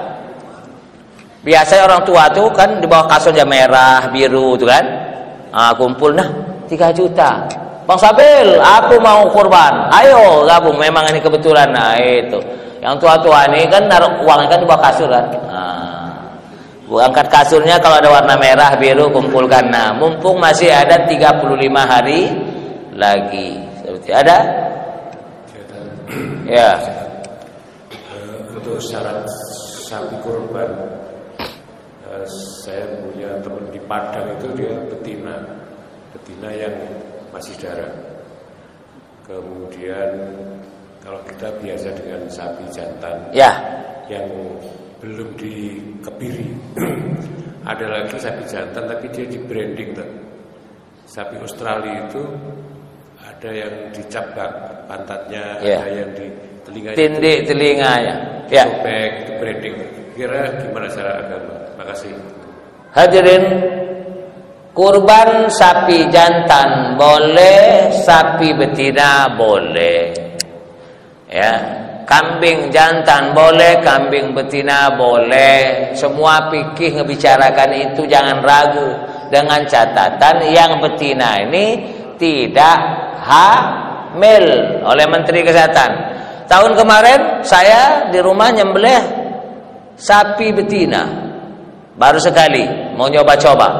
Biasanya orang tua tuh kan di bawah kasurnya merah, biru tuh kan. Kumpul 3 juta. Bang Sabil, aku mau kurban. Ayo gabung, memang ini kebetulan. Nah itu. Yang tua-tua nih kan naruh uangnya kan di bawah kasur kan. Angkat kasurnya, kalau ada warna merah, biru, kumpulkan. Nah, mumpung masih ada 35 hari lagi. Seperti ada? Ya. Untuk syarat sapi kurban, saya punya teman di Padang itu dia betina yang masih darah. Kemudian kalau kita biasa dengan sapi jantan, ya, yang belum dikebiri. Ada lagi sapi jantan tapi dia di branding tuh. Sapi Australia itu ada yang dicap pantatnya, ada yang di telinganya, tindik telinganya, ya, sobek, itu branding. Kira gimana cara agama? Makasih. Hadirin, kurban sapi jantan boleh, sapi betina boleh. Ya. Kambing jantan boleh, kambing betina boleh. Semua fikih ngebicarakan itu, jangan ragu. Dengan catatan yang betina ini tidak hamil oleh Menteri Kesehatan. Tahun kemarin saya di rumah nyembelih sapi betina. Baru sekali mau nyoba-coba.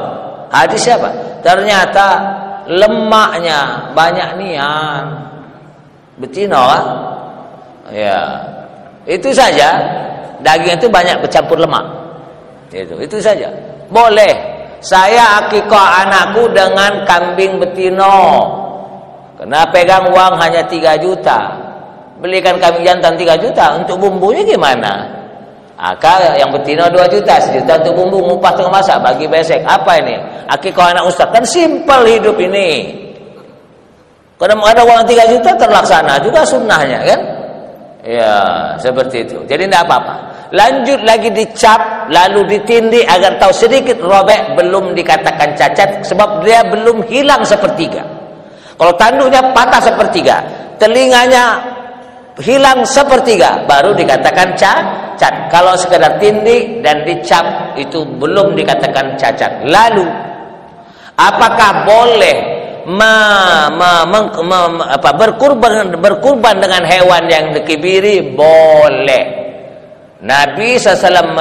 Hadis siapa? Ternyata lemaknya banyak nian. Betina lah. Ya, itu saja. Daging itu banyak bercampur lemak. Itu saja. Boleh. Saya akikah anakku dengan kambing betino. Kena pegang uang hanya 3 juta. Belikan kambing jantan 3 juta. Untuk bumbunya gimana? Akal yang betino 2 juta, 1 juta untuk bumbu, ngupas tengah masak, bagi besek. Apa ini? Akikah anak ustaz. Kan simpel hidup ini. Kalau ada uang 3 juta terlaksana juga sunnahnya kan? Ya, seperti itu. Jadi tidak apa-apa. Lanjut lagi dicap, lalu ditindik agar tahu sedikit robek, belum dikatakan cacat sebab dia belum hilang sepertiga. Kalau tanduknya patah sepertiga, telinganya hilang sepertiga, baru dikatakan cacat. Kalau sekedar tindik dan dicap itu belum dikatakan cacat. Lalu, apakah boleh berkurban dengan hewan yang dikibiri boleh. Nabi SAW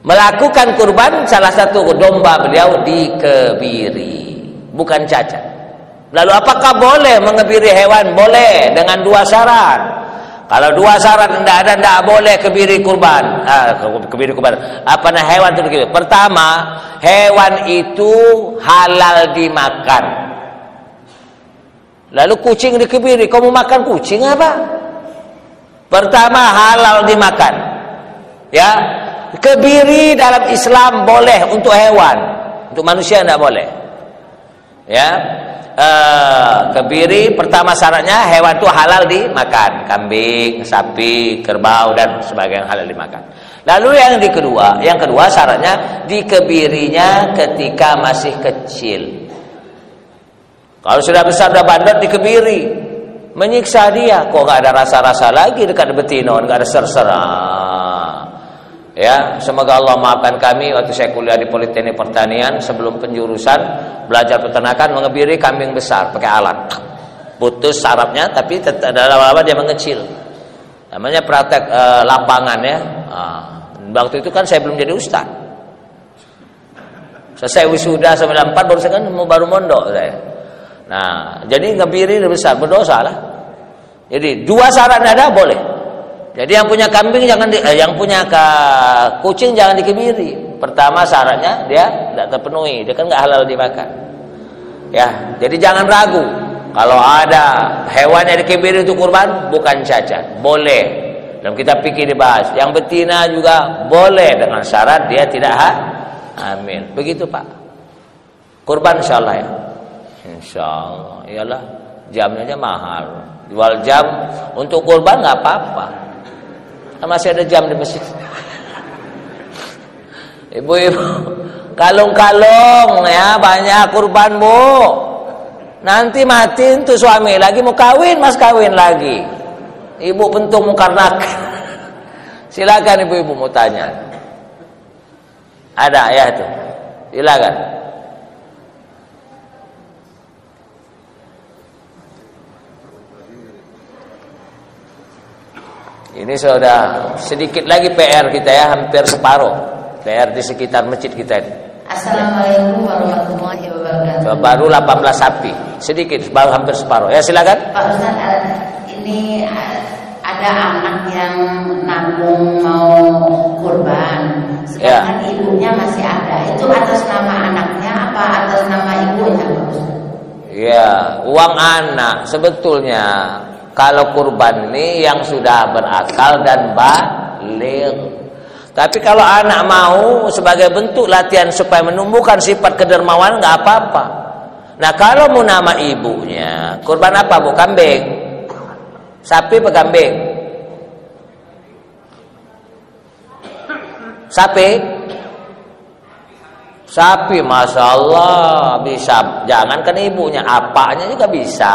melakukan kurban, salah satu domba beliau dikebiri, bukan cacat. Lalu apakah boleh mengebiri hewan? Boleh, dengan dua syarat. Kalau dua syarat tidak boleh kebiri kurban. Hewan itu dikebiri. Pertama, hewan itu halal dimakan. Lalu kucing dikebiri, kamu makan kucing apa? Pertama, halal dimakan. Ya, kebiri dalam Islam boleh untuk hewan, untuk manusia tidak boleh. Ya, kebiri pertama syaratnya hewan itu halal dimakan, kambing, sapi, kerbau dan sebagainya halal dimakan. Lalu yang kedua syaratnya dikebirinya ketika masih kecil. Kalau sudah besar, sudah bandot, dikebiri, menyiksa dia. Kok nggak ada rasa-rasa lagi dekat betina, nggak ada ser-sera. Ya, semoga Allah maafkan kami. Waktu saya kuliah di Politeknik Pertanian, sebelum penjurusan belajar peternakan, mengebiri kambing besar pakai alat. Putus sarafnya, tapi lama-lama dia mengecil. Namanya praktek lapangan ya. Waktu itu kan saya belum jadi ustaz. Selesai wisuda 94 baru mondok saya. Nah, jadi ngebiri besar, berdosa lah. Jadi dua syarat ada boleh. Jadi yang punya kambing yang punya kucing jangan dikebiri. Pertama syaratnya dia tidak terpenuhi, dia kan nggak halal dimakan. Ya, jadi jangan ragu. Kalau ada hewan yang dikebiri untuk kurban, bukan cacat, boleh. Dalam kitab fikih dibahas. Yang betina juga boleh dengan syarat dia tidak hamil. Begitu Pak. Kurban insyaallah ya. Insyaallah. Iyalah, jamnya aja mahal. Jual jam untuk kurban nggak apa-apa. Masih ada jam di masjid. Ibu-ibu, kalung-kalung ya, banyak kurban Bu. Nanti mati tuh suami lagi mau kawin, mas kawin lagi. Ibu pentung mukarnak. Silakan ibu-ibu mau tanya. Ada ya tuh. Silakan. Ini sudah sedikit lagi PR kita ya, hampir separuh PR di sekitar masjid kita ini. Assalamualaikum warahmatullahi wabarakatuh. Baru 18 sapi, sedikit, baru hampir separuh. Ya silakan. Pak Ustaz, ini ada anak yang nabung mau kurban, sedangkan ibunya masih ada. Itu atas nama anaknya apa atas nama ibunya, Pak Ustaz? Ya, uang anak sebetulnya. Kalau kurban ini yang sudah berakal dan baligh. Tapi kalau anak mau sebagai bentuk latihan supaya menumbuhkan sifat kedermawanan nggak apa-apa. Nah kalau mau nama ibunya, kurban apa Bu? Kambing, sapi apa kambing? Sapi, masya Allah bisa. Jangankan ibunya, apanya juga bisa.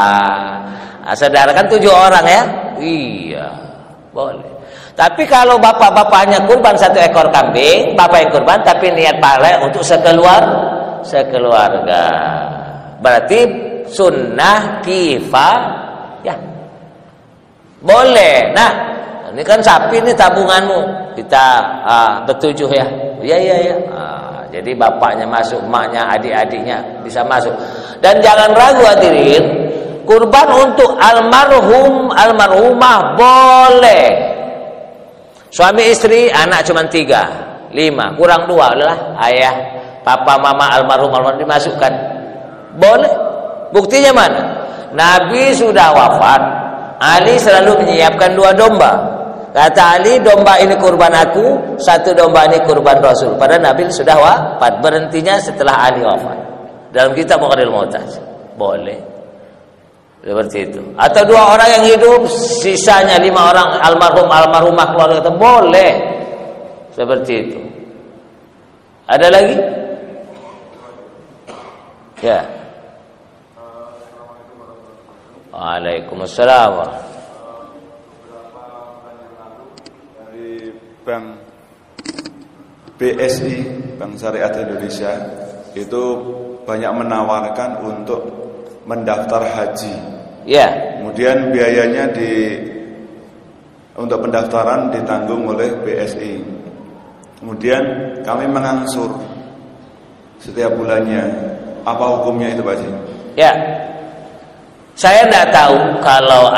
Nah, saudara kan 7 orang ya? Iya, boleh. Tapi kalau bapak-bapaknya kurban 1 ekor kambing, bapak yang kurban tapi niat pahala untuk sekeluarga. Berarti sunnah kifayah. Boleh. Nah, ini kan sapi ini tabunganmu. Kita bertujuh ya. Iya. Jadi bapaknya masuk, emaknya, adik-adiknya bisa masuk. Dan jangan ragu hadirin. Kurban untuk almarhum, almarhumah boleh. Suami istri, anak cuma 3, 5, kurang 2 lah. Ayah, papa, mama, almarhum dimasukkan. Boleh. Buktinya mana? Nabi sudah wafat. Ali selalu menyiapkan 2 domba. Kata Ali, domba ini kurban aku, 1 domba ini kurban Rasul. Padahal Nabi sudah wafat. Berhentinya setelah Ali wafat. Dalam kitab Muqaddimatul Mu'taz. Boleh. Seperti itu. Atau 2 orang yang hidup, sisanya 5 orang almarhum, almarhumah keluarga itu boleh. Seperti itu. Ada lagi? Ya. Waalaikumsalam. Dari bank BSI, Bank Syariah Indonesia, itu banyak menawarkan untuk mendaftar haji. Ya. Kemudian biayanya untuk pendaftaran ditanggung oleh BSI. Kemudian kami mengangsur setiap bulannya. Apa hukumnya itu, Pak Haji? Ya. Saya tidak tahu kalau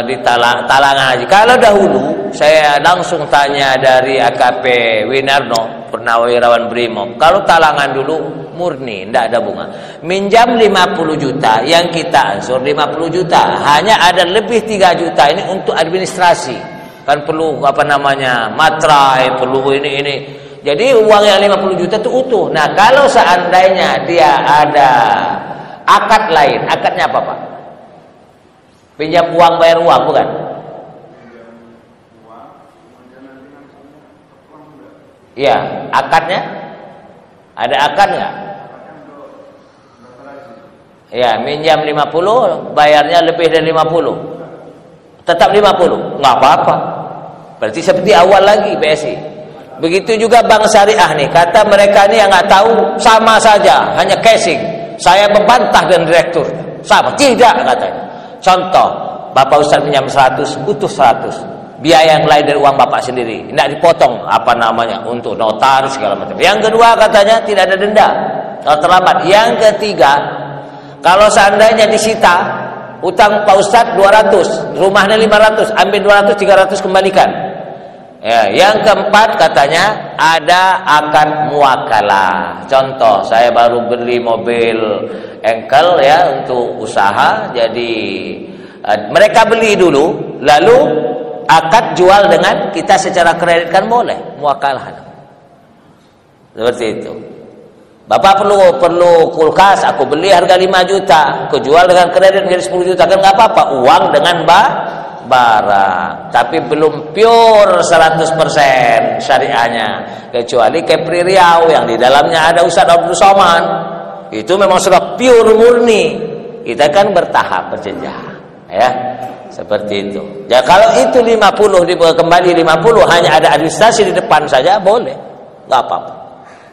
di talangan haji. Kalau dahulu saya langsung tanya dari AKP Winarno, Purnawirawan Brimob. Kalau talangan dulu murni, tidak ada bunga. Minjam 50 juta, yang kita ansur 50 juta. Hanya ada lebih 3 juta ini untuk administrasi. Kan perlu materai, perlu ini. Jadi uang yang 50 juta itu utuh. Nah, kalau seandainya dia ada akad lain, akadnya apa, Pak? Pinjam uang bayar uang, bukan? Iya, akadnya? Ada akad nggak? Iya, minjam 50, bayarnya lebih dari 50. Tetap 50, nggak apa-apa. Berarti seperti awal lagi BSI. Begitu juga bank syariah nih, kata mereka nih yang nggak tahu, sama saja, hanya casing. Saya membantah dan direktur, sama, tidak katanya. Contoh, Bapak Ustaz pinjam 100, utuh 100. Biaya yang lain dari uang Bapak sendiri, tidak dipotong untuk notaris segala macam. Yang kedua katanya tidak ada denda kalau terlambat. Yang ketiga, kalau seandainya disita utang Pak Ustaz 200, rumahnya 500, ambil 200, 300 kembalikan. Ya, yang keempat katanya ada akad muakalah. Contoh, saya baru beli mobil engkel ya untuk usaha, jadi mereka beli dulu, lalu akad jual dengan kita secara kredit kan boleh, muakalah. Seperti itu. Bapak perlu kulkas, aku beli harga 5 juta, aku jual dengan kredit menjadi 10 juta, kan nggak apa-apa, uang dengan barang. Tapi belum pure 100% syariahnya, kecuali Kepri Riau yang di dalamnya ada Ustaz Abdul Somad. Itu memang sudah pure murni. Kita kan bertahap, berjenjang, ya. Seperti itu. Ya, kalau itu 50 kembali 50, hanya ada administrasi di depan saja boleh, nggak apa-apa.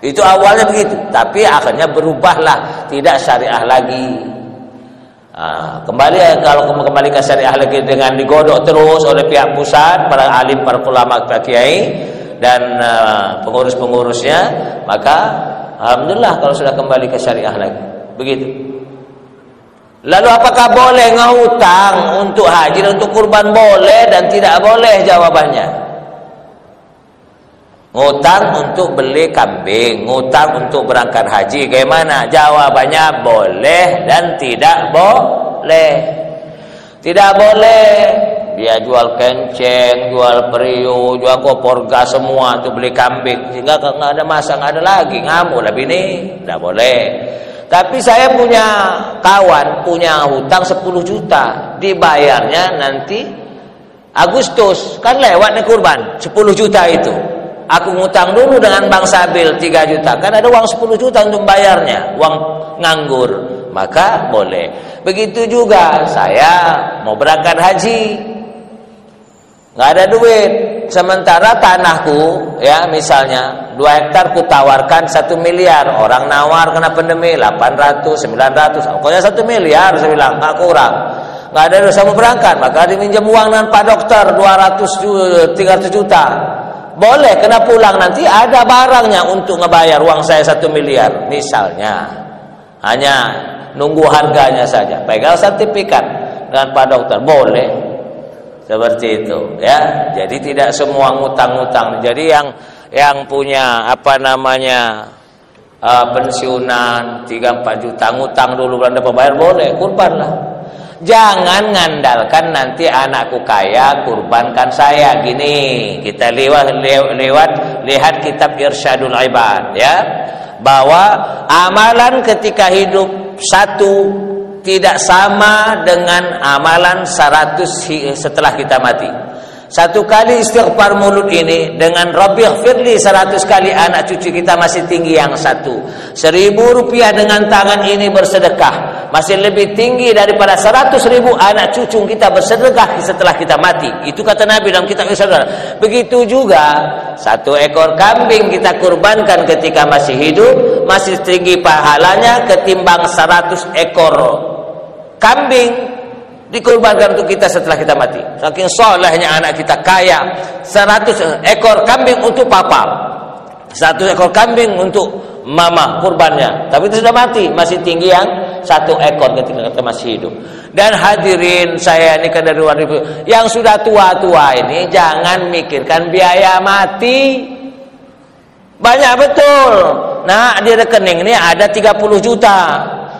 Itu awalnya begitu, tapi akhirnya berubahlah, tidak syariah lagi. Kalau kembali ke syariah lagi dengan digodok terus oleh pihak pusat, para alim, para ulama, para kiai dan pengurus-pengurusnya, maka alhamdulillah kalau sudah kembali ke syariah lagi. Begitu. Lalu apakah boleh ngutang untuk haji dan untuk kurban? Boleh dan tidak boleh jawabannya. Ngutang untuk beli kambing, ngutang untuk berangkat haji, bagaimana? Jawabannya boleh dan tidak boleh. Tidak boleh. Dia jual kenceng, jual periuk, jual kopor gas semua untuk beli kambing, sehingga nggak ada masa, nggak ada lagi ngamuk lah bini. Tidak boleh. Tapi saya punya kawan punya hutang 10 juta, dibayarnya nanti Agustus, kan lewat nih kurban 10 juta itu. Aku ngutang dulu dengan Bank Sabil 3 juta, kan ada uang 10 juta untuk bayarnya, uang nganggur, maka boleh. Begitu juga saya mau berangkat haji, nggak ada duit, sementara tanahku ya misalnya 2 hektar ku tawarkan 1 miliar, orang nawar kena pandemi 800, 900, pokoknya 1 miliar, saya bilang nggak kurang, nggak ada dosa mau berangkat, maka diminjam uang dengan Pak Dokter 200, 300 juta. Boleh, kena pulang nanti ada barangnya untuk ngebayar uang saya 1 miliar misalnya. Hanya nunggu harganya saja. Pegang sertifikat dengan Pak Dokter, boleh. Seperti itu, ya. Jadi tidak semua ngutang-ngutang. Jadi yang punya pensiunan 3-4 juta ngutang dulu belum dapat bayar, boleh, kurbanlah. Jangan ngandalkan nanti anakku kaya, kurbankan saya. Gini, kita lihat kitab Irsyadul Ibad, ya, bahwa amalan ketika hidup satu tidak sama dengan amalan 100 setelah kita mati. Satu kali istighfar mulut ini dengan Rabbighfirli 100 kali anak cucu kita masih tinggi yang satu. 1.000 rupiah dengan tangan ini bersedekah masih lebih tinggi daripada 100.000 anak cucu kita bersedekah setelah kita mati. Itu kata Nabi dalam kitab Isra. Begitu juga 1 ekor kambing kita kurbankan ketika masih hidup masih tinggi pahalanya ketimbang 100 ekor kambing dikurbankan untuk kita setelah kita mati. Saking solehnya anak kita kaya. 100 ekor kambing untuk papa, 1 ekor kambing untuk mama kurbannya, tapi itu sudah mati masih tinggi yang 1 ekor ketika kita masih hidup. Dan hadirin saya ini kan dari luar yang sudah tua-tua ini jangan mikirkan biaya mati. Banyak betul. Nah, di rekening ini ada 30 juta.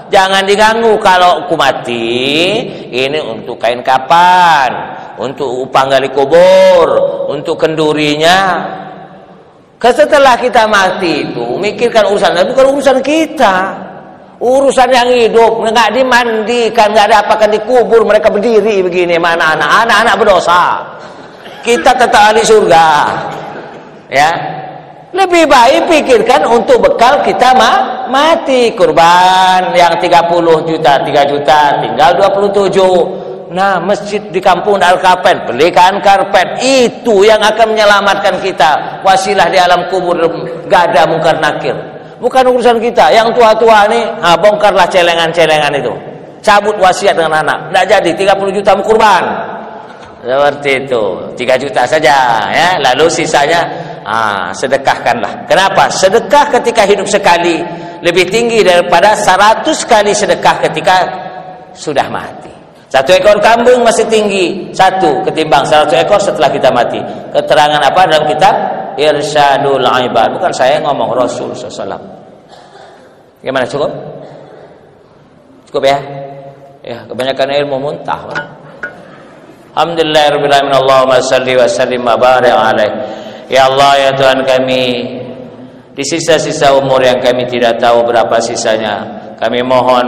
Jangan diganggu. Kalau aku mati, ini untuk kain kapan, untuk upah gali kubur, untuk kendurinya. Setelah kita mati itu, mikirkan urusan, bukan urusan kita. Urusan yang hidup, nggak dimandikan, nggak ada apakan dikubur, mereka berdiri begini, mana anak-anak berdosa. Kita tetap ahli surga, ya. Lebih baik pikirkan untuk bekal kita mati. Kurban yang 30 juta, 3 juta, tinggal 27. Nah, masjid di kampung Al-Karpet, belikan karpet. Itu yang akan menyelamatkan kita. Wasilah di alam kubur, gak ada mungkar nakir. Bukan urusan kita. Yang tua-tua ini, bongkarlah celengan-celengan itu. Cabut wasiat dengan anak. Tidak jadi, 30 juta kurban. Seperti itu. 3 juta saja, ya. Lalu sisanya sedekahkanlah. Kenapa? Sedekah ketika hidup sekali lebih tinggi daripada 100 kali sedekah ketika sudah mati. 1 ekor kambing masih tinggi 1 ketimbang 100 ekor setelah kita mati. Keterangan apa dalam kitab Irsyadul Ibad? Bukan saya ngomong, Rasul SAW. Gimana, cukup? Cukup ya? Ya, kebanyakan ilmu muntah. Alhamdulillahirabbil alamin. Allahumma shalli wa sallim wa barik alaihi. Ya Allah, ya Tuhan kami, di sisa-sisa umur yang kami tidak tahu berapa sisanya, kami mohon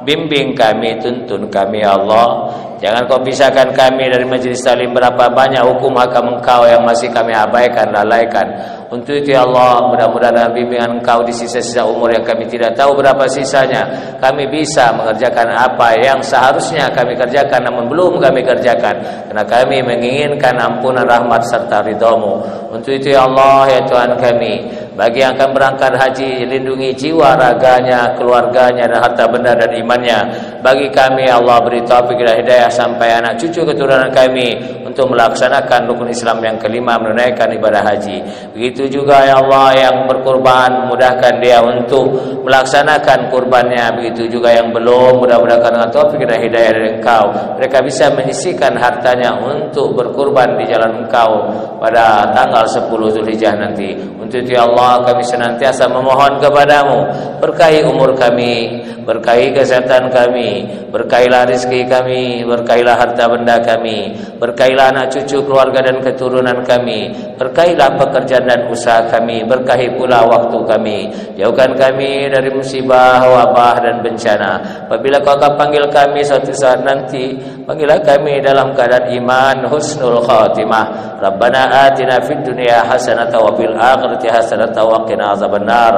bimbing kami, tuntun kami ya Allah. Jangan kau pisahkan kami dari majelis taklim. Berapa banyak hukum hakam Engkau yang masih kami abaikan, lalaikan. Untuk itu ya Allah, mudah-mudahan dengan bimbingan Engkau di sisa-sisa umur yang kami tidak tahu berapa sisanya, kami bisa mengerjakan apa yang seharusnya kami kerjakan namun belum kami kerjakan, karena kami menginginkan ampunan, rahmat serta ridha-Mu. Untuk itu ya Allah, ya Tuhan kami, bagi yang akan berangkat haji, lindungi jiwa, raganya, keluarganya, dan harta benda dan imannya. Bagi kami ya Allah, beri taufik dan hidayah sampai anak cucu keturunan kami untuk melaksanakan rukun Islam yang kelima, menunaikan ibadah haji. Begitu juga ya Allah yang berkurban, mudahkan dia untuk melaksanakan kurbannya. Begitu juga yang belum, mudah-mudahan dengan taufik dan hidayah dari Engkau mereka bisa menyisihkan hartanya untuk berkurban di jalan Engkau pada tanggal 10 Zulhijjah nanti. Untuk itu ya Allah, kami senantiasa memohon kepadamu, berkahi umur kami, berkahi kesehatan kami, berkahilah rezeki kami, berkahilah harta benda kami, berkahilah anak cucu, keluarga dan keturunan kami, berkahilah pekerjaan dan usaha kami, berkahi pula waktu kami. Jauhkan kami dari musibah, wabah dan bencana. Apabila Kau akan panggil kami suatu saat nanti, panggillah kami dalam keadaan iman, husnul khatimah. Rabbana atina fid dunya hasanatan wa fil akhirati hasanatan wa qina azabannar.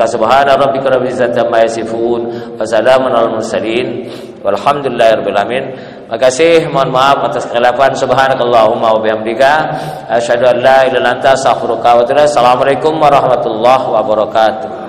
Subhana rabbika rabbil izzati amma yasifun wa salamun alal mursalin walhamdulillahirabbil alamin. Makasih, mohon maaf atas kekhilafan. Subhanakallahumma wa bihamdika asyhadu an la ilaha illa anta astaghfiruka wa atubu ilaik. Assalamualaikum warahmatullahi wabarakatuh.